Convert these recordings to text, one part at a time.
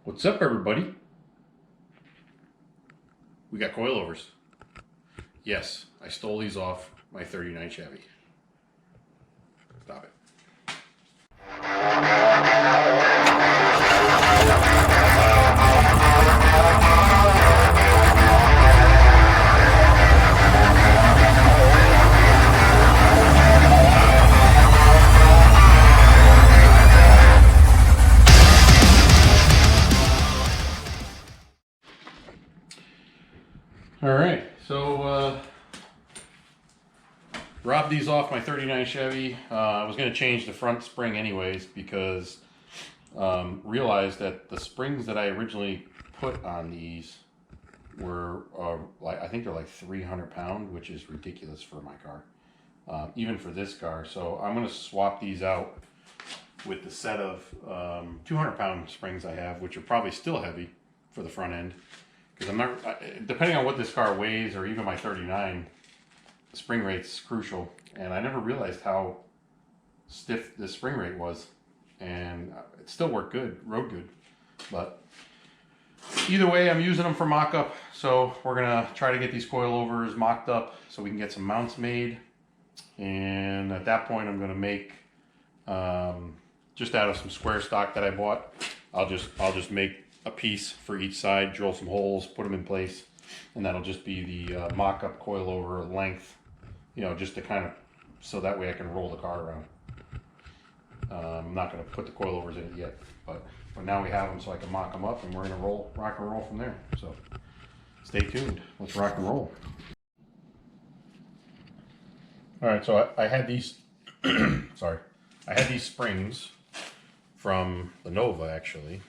What's up, everybody? We got coilovers. Yes, I stole these off my 39 Chevy. Stop it. All right, so robbed these off my 39 Chevy. I was going to change the front spring anyways because realized that the springs that I originally put on these were I think they're like 300 pound, which is ridiculous for my car, even for this car. So I'm going to swap these out with the set of 200 pound springs I have, which are probably still heavy for the front end. Because I'm not, depending on what this car weighs, or even my 39, the spring rate's crucial. And I never realized how stiff the spring rate was. And it still worked good, rode good. But either way, I'm using them for mock-up. So we're going to try to get these coilovers mocked up so we can get some mounts made. And at that point, I'm going to make, just out of some square stock that I bought, I'll just make a piece for each side, drill some holes, put them in place, and that'll just be the mock-up coilover length, you know, just to kind of, so that way I can roll the car around. I'm not going to put the coilovers in it yet, but now we have them so I can mock them up, and we're going to rock and roll from there. So stay tuned. Let's rock and roll. All right, so I had these, sorry, I had these springs from the Nova actually.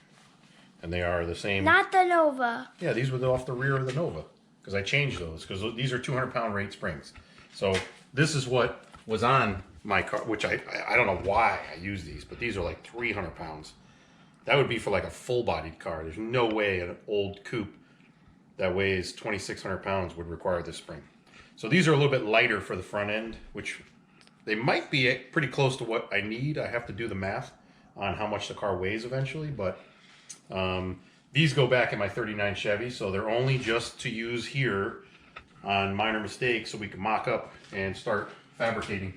And they are the same. Not the Nova. Yeah, these were off the rear of the Nova. Because I changed those. Because these are 200 pound rate springs. So this is what was on my car. Which I don't know why I use these. But these are like 300 pounds. That would be for like a full bodied car. There's no way an old coupe that weighs 2,600 pounds would require this spring. So these are a little bit lighter for the front end. Which they might be pretty close to what I need. I have to do the math on how much the car weighs eventually. But these go back in my 39 Chevy, so they're only just to use here on minor mistakes so we can mock up and start fabricating.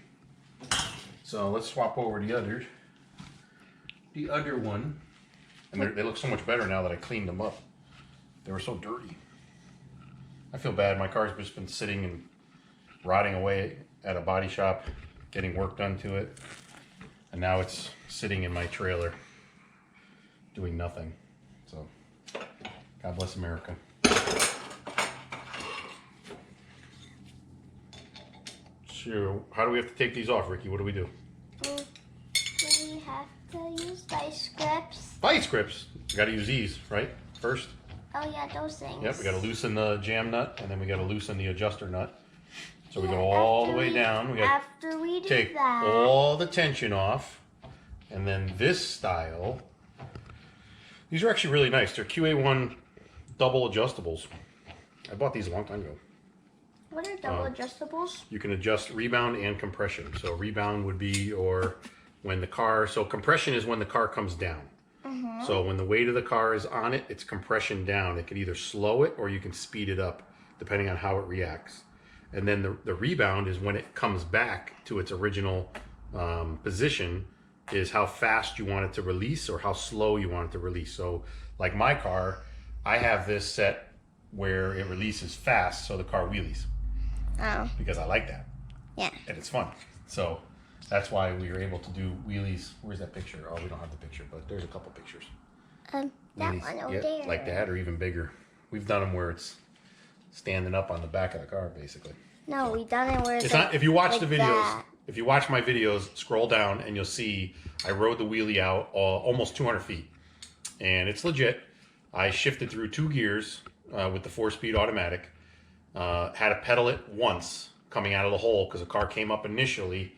So let's swap over the other one. And they look so much better now that I cleaned them up. They were so dirty. I feel bad. My car's just been sitting and rotting away at a body shop, getting work done to it. And now it's sitting in my trailer doing nothing. So, God bless America. So, how do we have to take these off, Ricky? What do we do? We have to use vice grips. Vice grips. We got to use these, right? First. Oh yeah, those things. Yep, we got to loosen the jam nut, and then we got to loosen the adjuster nut. So we go all the way down. We got to take all the tension off, and then this style. These are actually really nice. They're QA1 double adjustables. I bought these a long time ago. What are double adjustables? You can adjust rebound and compression. So rebound would be when the car, so compression is when the car comes down. So when the weight of the car is on it, it's compression down. It can either slow it or you can speed it up depending on how it reacts. And then the rebound is when it comes back to its original position, is how fast you want it to release or how slow you want it to release. So like my car, I have this set where it releases fast so the car wheelies. Oh. Because I like that. Yeah. And it's fun. So that's why we were able to do wheelies. Where's that picture? Oh, we don't have the picture, but there's a couple pictures. That wheelies, one over there. like that or even bigger. We've done them where it's standing up on the back of the car, basically. No, we've done it where it's not. If you watch like the videos, if you watch my videos, scroll down and you'll see I rode the wheelie out almost 200 feet, and it's legit. I shifted through 2 gears with the 4-speed automatic. Had to pedal it once coming out of the hole because the car came up initially,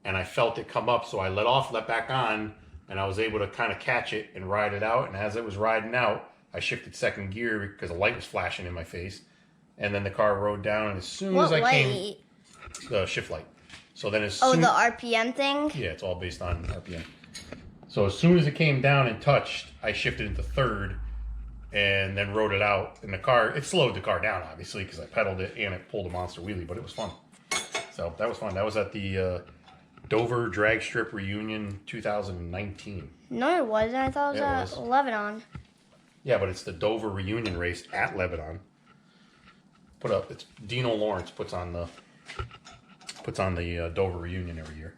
and I felt it come up, so I let off, let back on, and I was able to kind of catch it and ride it out. And as it was riding out, I shifted 2nd gear because the light was flashing in my face. And then the car rode down, and as soon as I came, the shift light. So then as soon, the RPM thing? Yeah, it's all based on RPM. So as soon as it came down and touched, I shifted into 3rd, and then rode it out in the car. It slowed the car down, obviously, because I pedaled it and it pulled a monster wheelie, but it was fun. So that was fun. That was at the Dover Drag Strip Reunion 2019. No, it wasn't. I thought it was at Lebanon. Yeah, but it's the Dover Reunion race at Lebanon. It's Dino Lawrence puts on the Dover Reunion every year,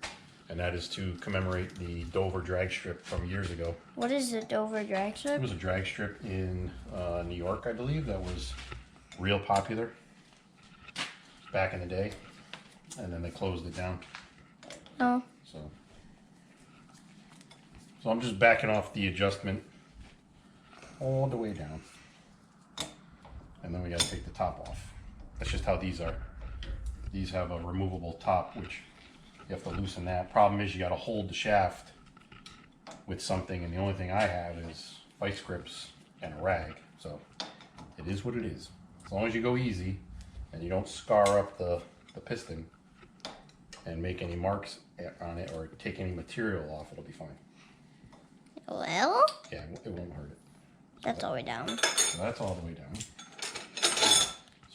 and that is to commemorate the Dover drag strip from years ago. What is the Dover drag strip? It was a drag strip in New York, I believe, that was real popular back in the day, and then they closed it down. Oh. So I'm just backing off the adjustment all the way down, and then we got to take the top off. That's just how these are. These have a removable top, which you have to loosen that. Problem is you got to hold the shaft with something, and the only thing I have is vice grips and a rag. So it is what it is. As long as you go easy and you don't scar up the piston and make any marks on it or take any material off, it'll be fine. Well? Yeah, it won't hurt it. That's all the way down. So that's all the way down.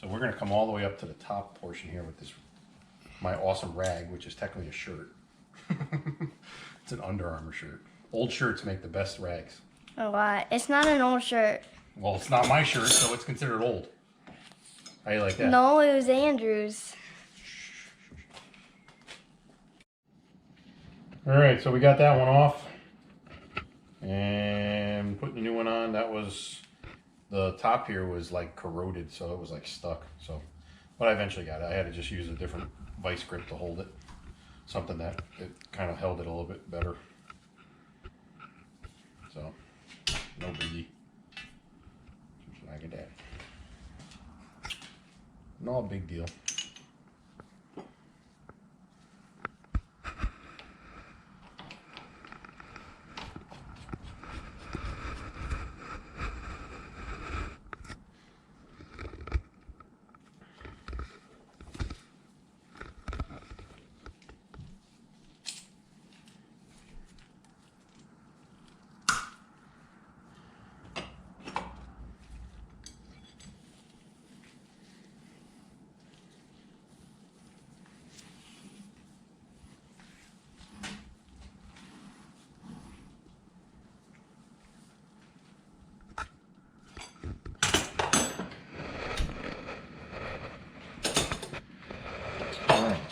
So we're going to come all the way up to the top portion here with my awesome rag, which is technically a shirt. It's an Under Armour shirt. Old shirts make the best rags. Oh, wow. It's not an old shirt. Well, it's not my shirt, so it's considered old. How you like that? No, it was Andrew's. All right, so we got that one off. And putting the new one on, the top here was like corroded, so it was like stuck. So, but I eventually got it. I had to just use a different vice grip to hold it. Something that it kind of held it a little bit better. So, no biggie. Like that. No big deal.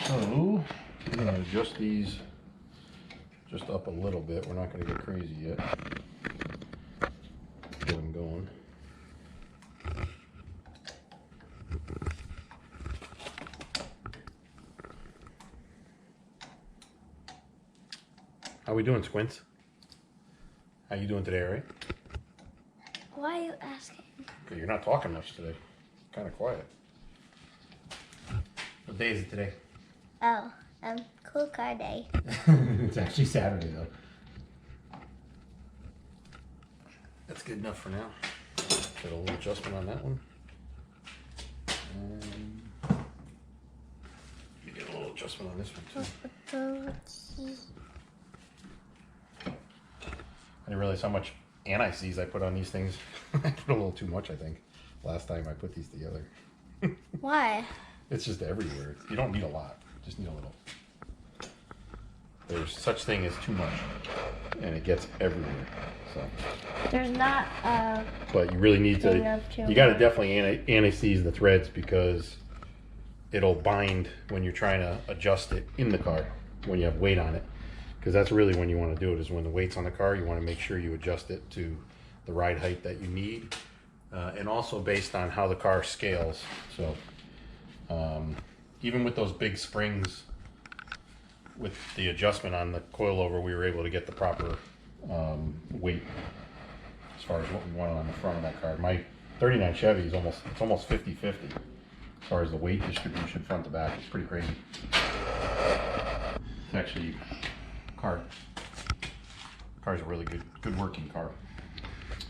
So we're going to adjust these just up a little bit. We're not going to get crazy yet. Get them going. How we doing, Squints? How you doing today, right? Why are you asking? Okay, you're not talking much today. Kind of quiet. What day is it today? Oh, cool car day. It's actually Saturday, though. That's good enough for now. Get a little adjustment on that one. And get a little adjustment on this one, too. I didn't realize how much anti-seize I put on these things. I put a little too much, I think, last time I put these together. Why? It's just everywhere. You don't need a lot. Just need a little. There's such thing as too much, and it gets everywhere. So. There's not But you really need to. You got to definitely anti-seize the threads because it'll bind when you're trying to adjust it in the car when you have weight on it. Because that's really when you want to do it, is when the weight's on the car. You want to make sure you adjust it to the ride height that you need, and also based on how the car scales. So. Even with those big springs, with the adjustment on the coilover, we were able to get the proper weight as far as what we wanted on the front of that car. My 39 Chevy is almost 50-50 as far as the weight distribution front to back. It's pretty crazy. It's actually car's a really good working car.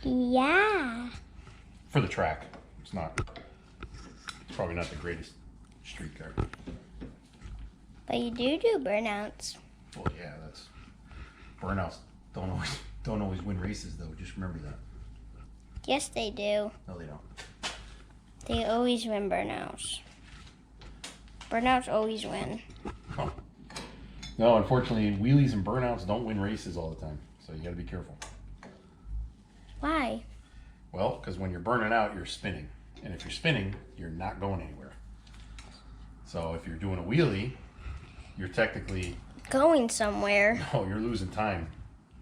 Yeah. For the track, it's probably not the greatest street car. But you do burnouts. Well, yeah, burnouts don't always win races, though. Just remember that. Yes, they do. No, they don't. They always win burnouts. Burnouts always win. Oh. No, unfortunately, wheelies and burnouts don't win races all the time. So you got to be careful. Why? Well, because when you're burning out, you're spinning. And if you're spinning, you're not going anywhere. So if you're doing a wheelie, you're technically... Going somewhere. No, you're losing time.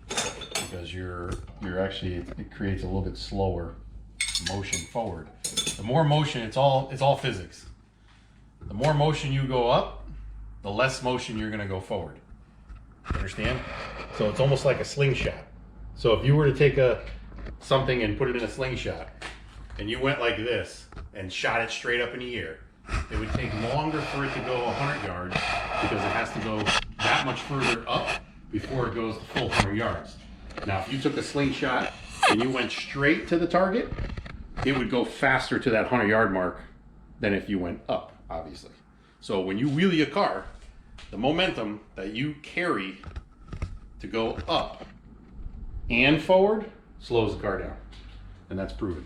Because you're actually, it creates a little bit slower motion forward. The more motion, it's all physics. The more motion you go up, the less motion you're going to go forward. Understand? So it's almost like a slingshot. So if you were to take something and put it in a slingshot, and you went like this and shot it straight up in the air, it would take longer for it to go 100 yards because it has to go that much further up before it goes the full 100 yards. Now, if you took a slingshot and you went straight to the target, it would go faster to that 100-yard mark than if you went up, obviously. So when you wheelie a car, the momentum that you carry to go up and forward slows the car down. And that's proven.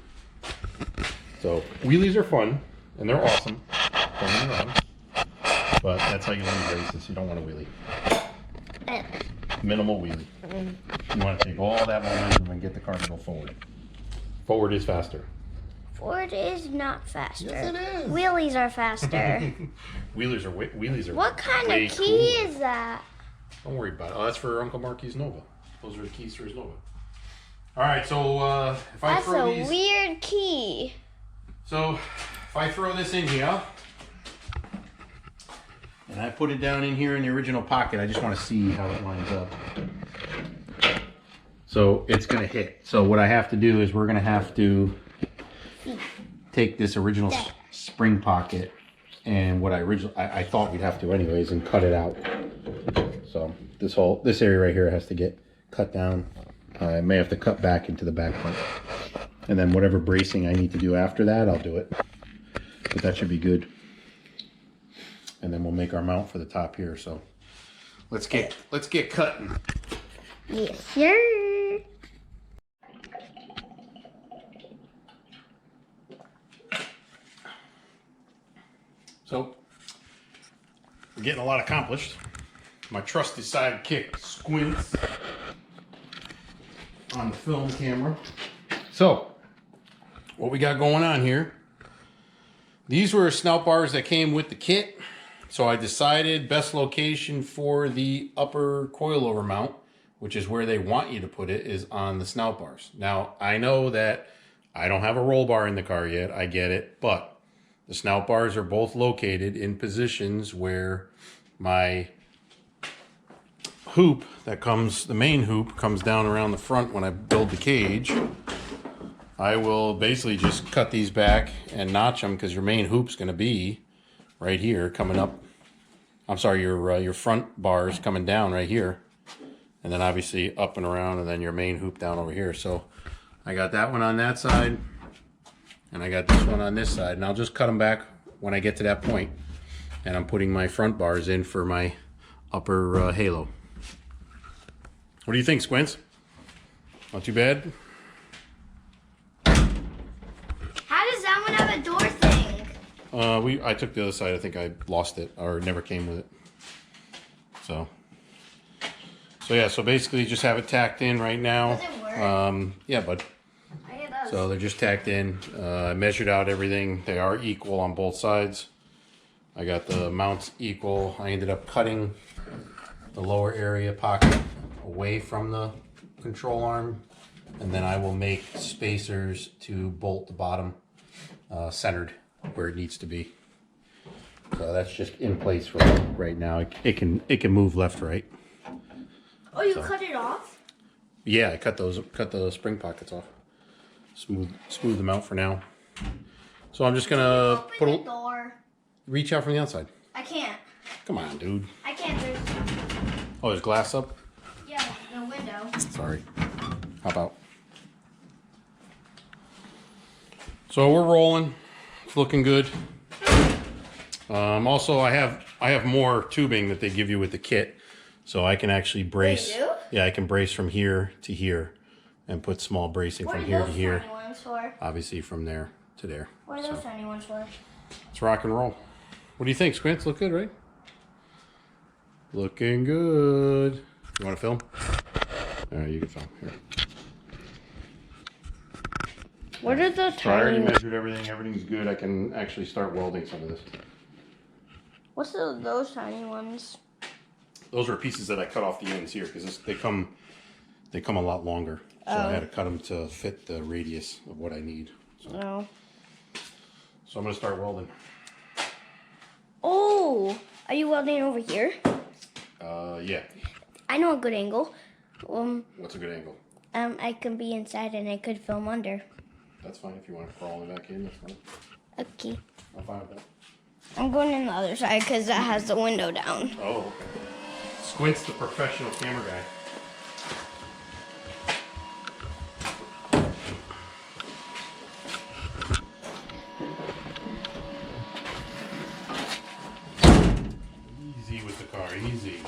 So wheelies are fun and they're awesome. Don't get me wrong. But that's how you win races. You don't want to wheelie. Minimal wheelie. You want to take all that momentum and get the car to go forward. Forward is faster. Forward is not faster. Yes, it is. Wheelies are faster. Wheelies are What kind way of key cooler. is that? Don't worry about it. Oh, that's for Uncle Marky's Nova. Those are the keys for his Nova. All right, so if I That's throw a these, weird key. so if I throw this in here and I put it down in here in the original pocket, I just want to see how it lines up. So it's going to hit. So what I have to do is we're going to have to take this original spring pocket and what I thought we'd have to anyways and cut it out. So this area right here has to get cut down. I may have to cut back into the back part. And then whatever bracing I need to do after that, I'll do it. But that should be good. And then we'll make our mount for the top here. So let's get cutting. Yes, sir. So we're getting a lot accomplished. My trusty sidekick squints on the film camera. So what we got going on here, these were Snout Bars that came with the kit. So I decided best location for the upper coilover mount, which is where they want you to put it, is on the Snout Bars. Now I know that I don't have a roll bar in the car yet, I get it, but the Snout Bars are both located in positions where my hoop the main hoop comes down around the front when I build the cage. I will basically just cut these back and notch them because your main hoop's going to be right here coming up. I'm sorry, your front bars coming down right here. And then obviously up and around and then your main hoop down over here. So I got that one on that side and I got this one on this side. And I'll just cut them back when I get to that point. And I'm putting my front bars in for my upper halo. What do you think, Squints? Not too bad? How does that one have a door thing? I took the other side. I think I lost it or never came with it. So yeah. So basically, just have it tacked in right now. Does it work? Yeah, bud. It does. So they're just tacked in. I measured out everything. They are equal on both sides. I got the mounts equal. I ended up cutting the lower area pocket away from the control arm, and then I will make spacers to bolt the bottom centered where it needs to be. So that's just in place for right now. It can move left, right. Oh, you cut it off? Yeah, I cut the spring pockets off. Smooth them out for now. So I'm just gonna Open the door. reach out from the outside. I can't. Come on, dude. I can't. Oh, there's glass up? Yeah, the window. Sorry. Hop out. So we're rolling. It's looking good. Also, I have more tubing that they give you with the kit, so I can actually brace. They do? Yeah, I can brace from here to here, and put small bracing What from are here to those here. tiny ones for? Obviously from there to there. What are those tiny ones for? Let's rock and roll. What do you think, Squints? Look good, right? Looking good. You want to film? All right, you can film. Here. What are the So I already tiny? measured everything. Everything's good. I can actually start welding some of this. What's those tiny ones? Those are pieces that I cut off the ends here because they come a lot longer. So I had to cut them to fit the radius of what I need. No. So I'm gonna start welding. Oh, are you welding over here? Yeah. I know a good angle. What's a good angle? I can be inside and I could film under. That's fine if you want to crawl in back in. That's fine. Okay. I'm fine with that. I'm going in the other side because that has the window down. Oh, okay. Squint's the professional camera guy. Easy with the car, easy.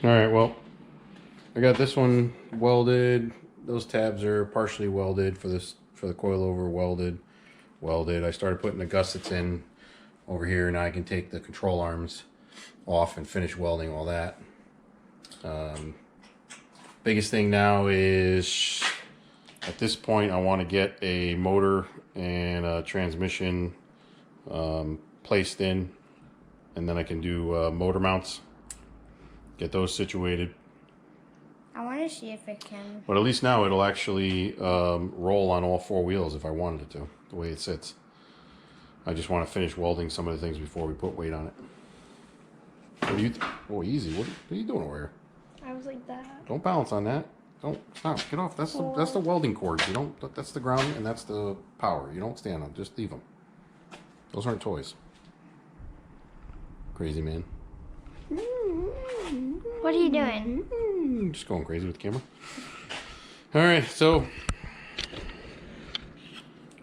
All right, well, I got this one welded. Those tabs are partially welded for the coilover. Welded. I started putting the gussets in over here. Now I can take the control arms off and finish welding all that. Biggest thing now is, at this point, I want to get a motor and a transmission placed in, and then I can do motor mounts, get those situated. I want to see if it can. But at least now it'll actually roll on all four wheels if I wanted it to, the way it sits. I just want to finish welding some of the things before we put weight on it. What are you? Oh, easy. What are you doing over here? I was like that. Don't balance on that. Don't stop. Get off. That's the welding cords. You don't. That's the ground and that's the power. You don't stand on. Just leave them. Those aren't toys. Crazy man. What are you doing? Just going crazy with the camera. All right. So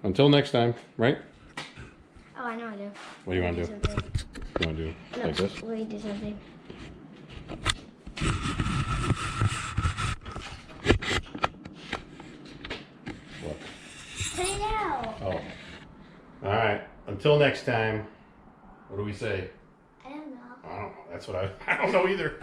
until next time, right? Oh, I know I do. What do you want to do? You want to do like this? Let me do something. What? Put it out. Oh. All right. Until next time. What do we say? I don't know. I don't know. That's what I don't know either.